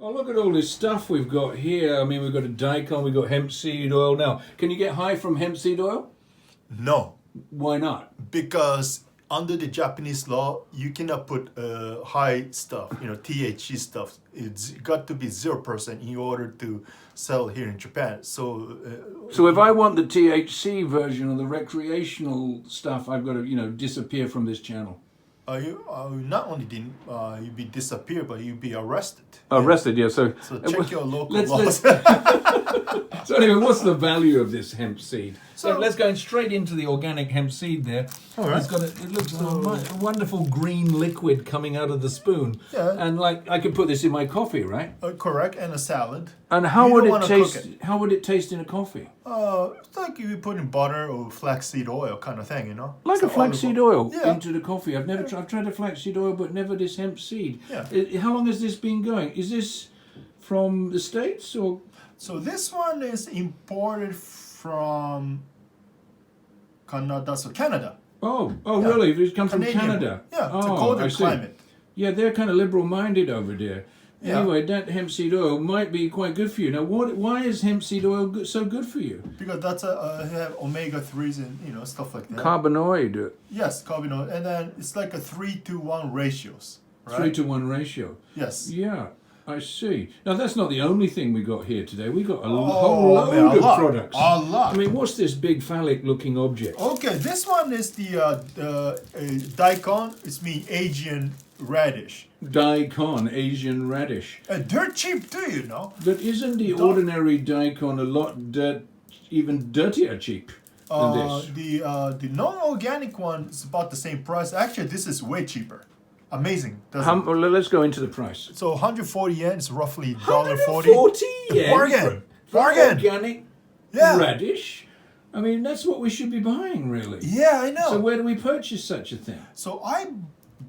Oh, look at all this stuff we've got here. I mean, we've got a daikon, we've got hemp seed oil. Now, can you get high from hemp seed oil? No, Why not? because under the Japanese law, you cannot put high stuff, THC stuff. It's got to be 0% in order to sell here in Japan. So if I want the THC version or the recreational stuff, I've got to, disappear from this channel. you not only didn't you be disappear, but you be arrested. Arrested, yeah. So check your local laws. So anyway, what's the value of this hemp seed? So let's go straight into the organic hemp seed there. All right. It looks a wonderful green liquid coming out of the spoon. Yeah. And like I could put this in my coffee, right? Correct, and a salad. And how You would don't it wanna taste? cook it. How would it taste in a coffee? It's like you put in butter or flaxseed oil kind of thing, Like It's a flaxseed oil Yeah. into the coffee. I've tried a flaxseed oil, but never this hemp seed. Yeah. How long has this been going? Is this from the States or? So this one is imported from Canada. Oh, Yeah. really? It comes Canadian. from Canada. Yeah, it's a Oh, colder I see. climate. Yeah, they're kind of liberal-minded over there. Yeah. Anyway, that hemp seed oil might be quite good for you. Now, why is hemp seed oil so good for you? Because that's have omega-3s and stuff like that. Carbanoid, Yes, carbon, and then it's like a 3-to-1 ratios. Right? 3-to-1 ratio. Yes. Yeah, I see. Now, that's not the only thing we got here today. We got a Oh, whole load man, a of lot, products. a lot. I mean, what's this big phallic-looking object? Okay, this one is the daikon. It's mean Asian radish. Daikon, Asian radish. They're cheap too, But isn't the ordinary daikon a lot even dirtier cheap than this? The non-organic one is about the same price. Actually, this is way cheaper. Amazing. Well, let's go into the price. So 140 yen is roughly $1.40. 140 yen Bargain. for Bargain. organic Yeah. radish. I mean, that's what we should be buying, really. Yeah, I know. So where do we purchase such a thing? So I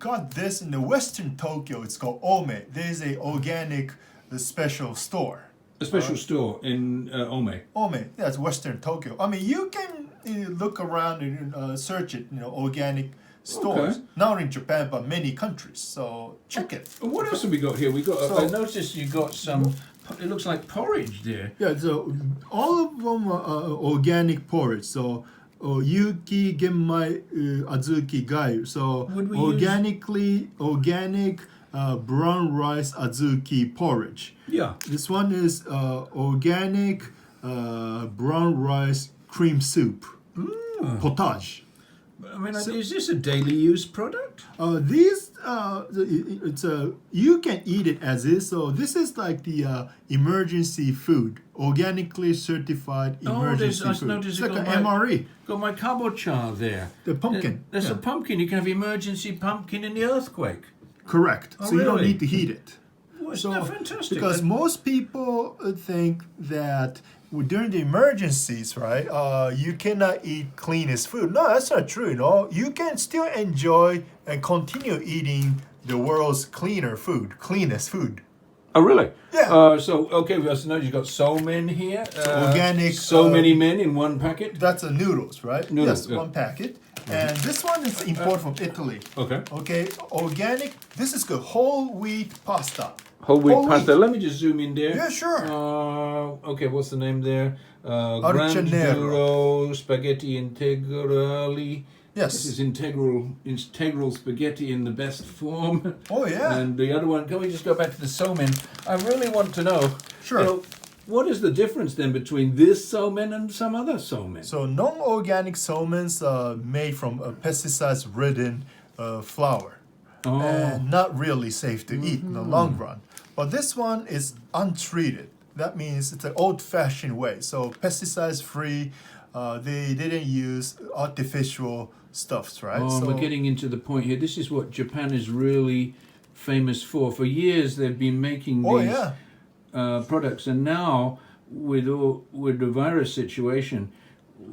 got this in the Western Tokyo. It's called Ome. There's a organic special store. A special store in Ome. Ome, yeah, it's Western Tokyo. I mean, you can look around and search it. Organic stores. Okay. Not in Japan, but many countries. So check it. And what else have we got here? We got. So- I noticed you got some. It looks like porridge there. Yeah, so all of them are organic porridge. So yuki, genmai, azuki, gayu. So Would we organic brown rice azuki porridge. Yeah. This one is organic brown rice cream soup. Potage. I mean, is this a daily use product? You can eat it as is. So this is like the emergency food, organically certified emergency I food. noticed It's it like got an my- MRE. Got my kabocha there. The pumpkin. That's Yeah. a pumpkin. You can have emergency pumpkin in the earthquake. Correct. Oh, So you don't really? need to heat it. Well, isn't that fantastic? Because most people think that during the emergencies, right, you cannot eat cleanest food. No, that's not true. You can still enjoy and continue eating the world's cleanest food. Oh, really? Yeah. So you've got so men here. Organic, So many men in one packet. That's noodles, right? Noodles, Yes, yeah. one packet. And this one is imported from Italy. Okay. Okay, organic. This is good. Whole wheat pasta. Whole wheat Whole pasta. wheat. Let me just zoom in there. Yeah, sure. Okay, what's the name there? Arcianero. Granduro Spaghetti Integrali. Yes. This is integral spaghetti in the best form. Oh, yeah. And the other one, can we just go back to the somen? I really want to know. Sure. What is the difference then between this somen and some other somen? So non-organic salmons made from pesticides-ridden flour, and not really safe to eat in the long run. But this one is untreated. That means it's an old-fashioned way. So pesticides-free. They didn't use artificial stuffs, right? Oh, so, we're getting into the point here. This is what Japan is really famous for. For years, they've been making these products, and now with the virus situation,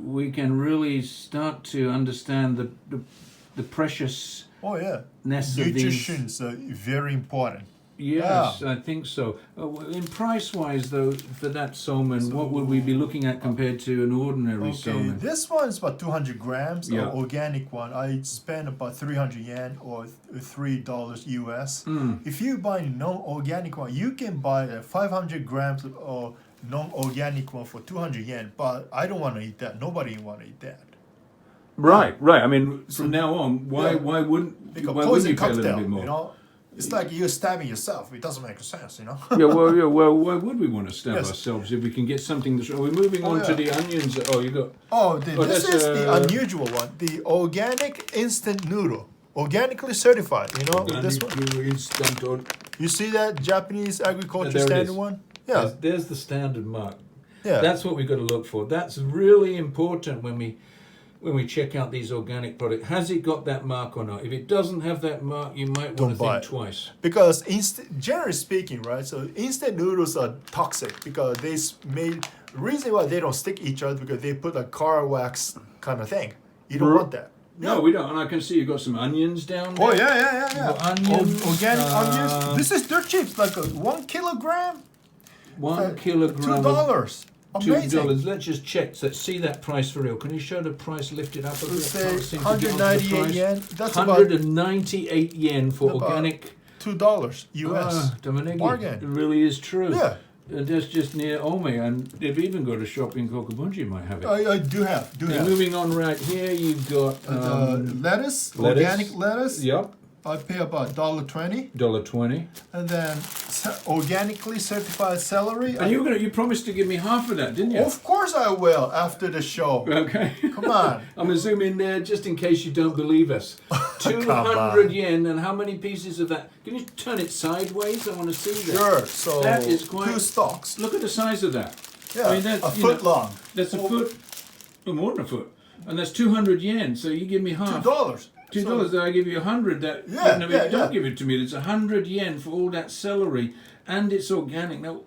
we can really start to understand the preciousness of these. nutrition is very important. Yes, I think so. In price-wise, though, for that salmon, what would we be looking at compared to an ordinary salmon? This one is about 200 grams. The organic one, I spend about 300 yen or $3 US. If you buy non-organic one, you can buy 500 grams of non-organic one for 200 yen. But I don't want to eat that. Nobody want to eat that. Right. I mean, from now on, why wouldn't you pay a little bit more? You know? It's like you're stabbing yourself. It doesn't make sense, you know. Well, why would we want to stab ourselves if we can get something that's... We're moving on to the onions. Oh, you got... This is the unusual one. The organic instant noodle. Organically certified, you know. This one. Instant. You see that Japanese agriculture standard one? Yeah. There's the standard mark. Yeah. That's what we've got to look for. That's really important when we check out these organic products. Has it got that mark or not? If it doesn't have that mark, you might want to think twice. Because generally speaking, right, so instant noodles are toxic because the reason why they don't stick each other because they put a car wax kind of thing. You don't want that. No, we don't. And I can see you've got some onions down there. Oh, yeah. Onions. Organic onions. This is dirt cheap, like 1 kilogram. 1 kilogram. $2. Amazing. $2. Let's just check. Let's see that price for real. Can you show the price lifted up a bit? Say 198 yen. That's 198 yen for organic. $2 US. Bargain. It really is true. Yeah. That's just near Ome, and they've even got a shop in Kokubunji might have it. I do have. Moving on right here, you've got lettuce, organic lettuce. Yep. I pay about $1.20. $1.20. And then organically certified celery. And you promised to give me half of that, didn't you? Of course I will after the show. Okay. Come on. I'm going to zoom in there just in case you don't believe us. 200 yen, and how many pieces of that? Can you turn it sideways? I want to see that. Sure. So that is quite... 2 stalks. Look at the size of that. Yeah, I mean, a foot long. That's a foot, more than a foot. And that's 200 yen, so you give me half. $2. $2, I give you 100. Don't give it to me. It's 100 yen for all that celery, and it's organic. Now,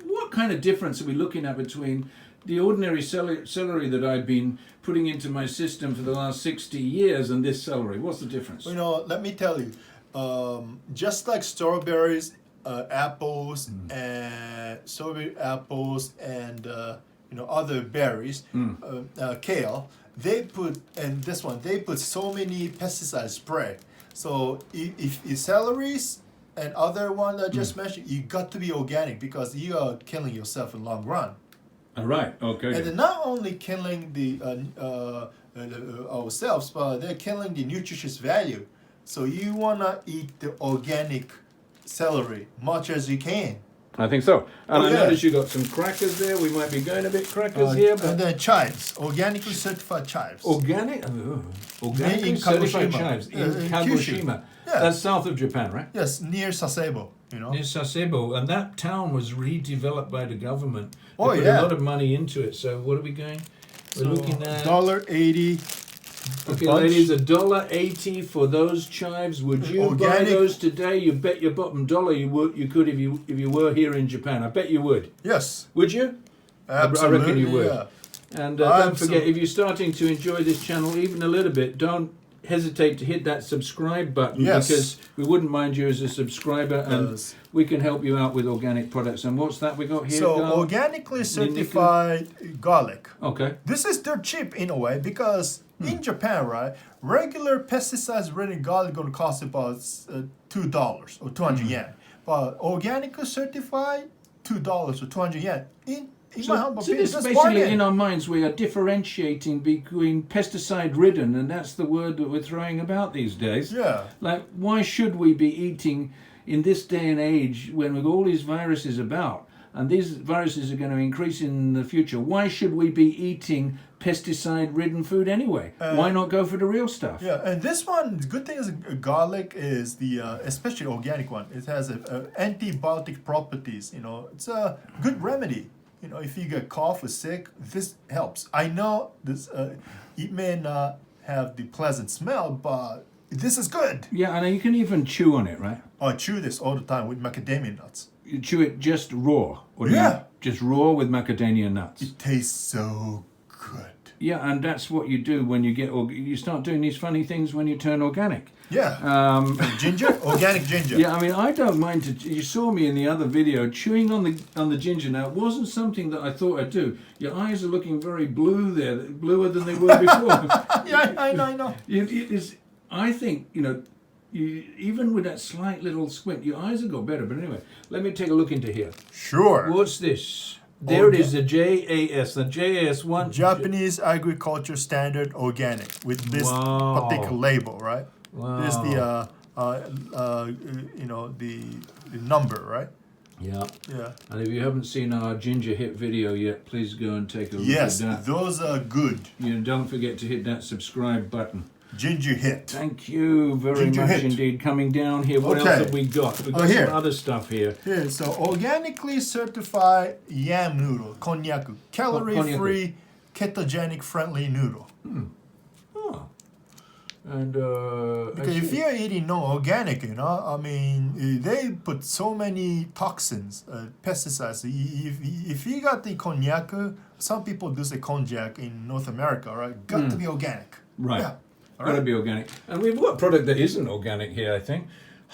what kind of difference are we looking at between the ordinary celery that I've been putting into my system for the last 60 years and this celery? What's the difference? You know, let me tell you, just like strawberries, apples, and other berries, kale. They put so many pesticide spray. So if celeries and other one I just mentioned, you got to be organic because you are killing yourself in the long run. All right. Okay. And they're not only killing the ourselves, but they're killing the nutritious value. So you wanna eat the organic celery much as you can. I think so. And I noticed you got some crackers there. We might be going a bit crackers here. But and then chives, organically certified chives. Organically certified chives in Kagoshima. Yeah. That's south of Japan, right? Yes, near Sasebo. Near Sasebo. And that town was redeveloped by the government. They put a lot of money into it. So what are we going? We're looking at $1.80. Okay, ladies, $1.80 for those chives. Would you buy those today? You bet your bottom dollar you could if you were here in Japan. I bet you would. Yes. Would you? Absolutely. I reckon you would. Yeah. And don't forget, if you're starting to enjoy this channel even a little bit, don't hesitate to hit that subscribe button because we wouldn't mind you as a subscriber, and we can help you out with organic products. And what's that we got here? So organically certified garlic. Okay. This is dirt cheap in a way because in Japan, right, regular pesticides-ridden garlic going to cost about $2 or 200 yen, but organically certified $2 or 200 yen. So this basically in our minds we are differentiating between pesticide-ridden, and that's the word that we're throwing about these days. Yeah. Like, why should we be eating in this day and age when with all these viruses about, and these viruses are going to increase in the future? Why should we be eating pesticide-ridden food anyway? Why not go for the real stuff? Yeah, and this one, the good thing is garlic is the, especially organic one, it has antibiotic properties. You know, it's a good remedy. You know, if you get cough or sick, this helps. I know this, it may not have the pleasant smell, but this is good. Yeah, and you can even chew on it, right? I chew this all the time with macadamia nuts. You chew it just raw? Or just raw with macadamia nuts? It tastes so good. Yeah, and that's what you do when you get. You start doing these funny things when you turn organic. Yeah. Ginger, organic ginger. Yeah, I mean, I don't mind. You saw me in the other video chewing on the ginger. Now, it wasn't something that I thought I'd do. Your eyes are looking very blue there, bluer than they were before. Yeah, I know. I think even with that slight little squint, your eyes have got better. But anyway, let me take a look into here. Sure. What's this? There it is, the JAS, the JAS1. Japanese Agriculture Standard Organic with this particular label, right? Wow. There's the the number, right? Yeah. Yeah. And if you haven't seen our ginger hit video yet, please go and take a look Yes, at that. those are good. Don't forget to hit that subscribe button. Ginger hit. Thank you very Ginger much hit. indeed. Coming down here, what Okay. else have we got? We've got here. some other stuff here. Here, so organically certified yam noodle, konyaku, calorie-free, ketogenic-friendly noodle. Oh. And Because if you're eating non-organic, I mean, they put so many toxins, pesticides. If you got the konjac, some people do say konjac in North America, right? Got to be organic. Right. Yeah. All Got to right. be organic. And we've got a product that isn't organic here, I think.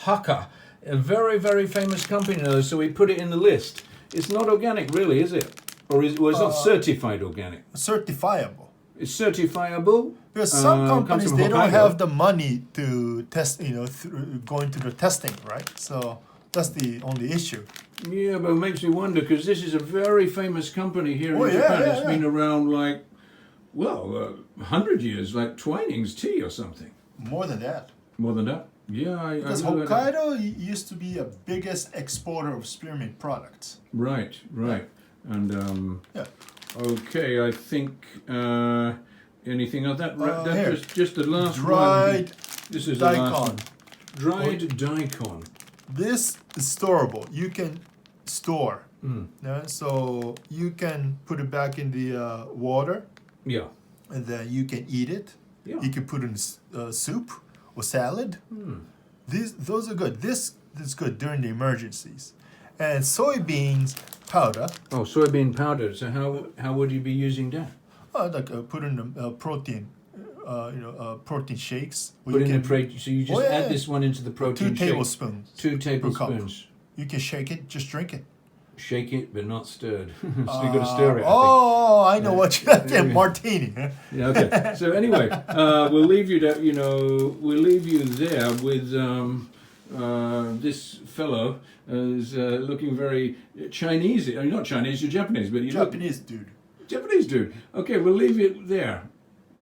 Hakka, a very, very famous company, though, so we put it in the list. It's not organic, really, is it? Or it's not certified organic. Certifiable. It's certifiable. Because some companies, from they don't Hokkaido. have the money to test, going to the testing, right? So that's the only issue. Yeah, but it makes me wonder, because this is a very famous company here Oh, in yeah, Japan. yeah, It's yeah. been around 100 years, like Twinings tea or something. More than that. More than that? Yeah, I Because know that. Hokkaido used to be a biggest exporter of spearmint products. Right. And, Yeah. okay, I think, anything of that? Here. That's just the last one. Dried This is the last one. daikon. Dried daikon. This is storable. You can store. Mm. Yeah? So you can put it back in the water, Yeah. and then you can eat it. Yeah. You can put it in soup or salad. Those are good. This is good during the emergencies. And soybeans powder. Oh, soybean powder. So how would you be using that? Put in the protein. Protein shakes. Put in the protein. So you just add yeah. this one into the protein 2 shake. tablespoons. 2 cup. tablespoons. You can shake it. Just drink it. Shake it, but not stirred. So you've got to stir it. I know what you got there. Martini. Huh? Yeah, okay. So anyway, we'll leave you we'll leave you there with this fellow is looking very Chinese. I mean, not Chinese, you're Japanese, but you Japanese dude. Japanese dude. Okay, we'll leave you there.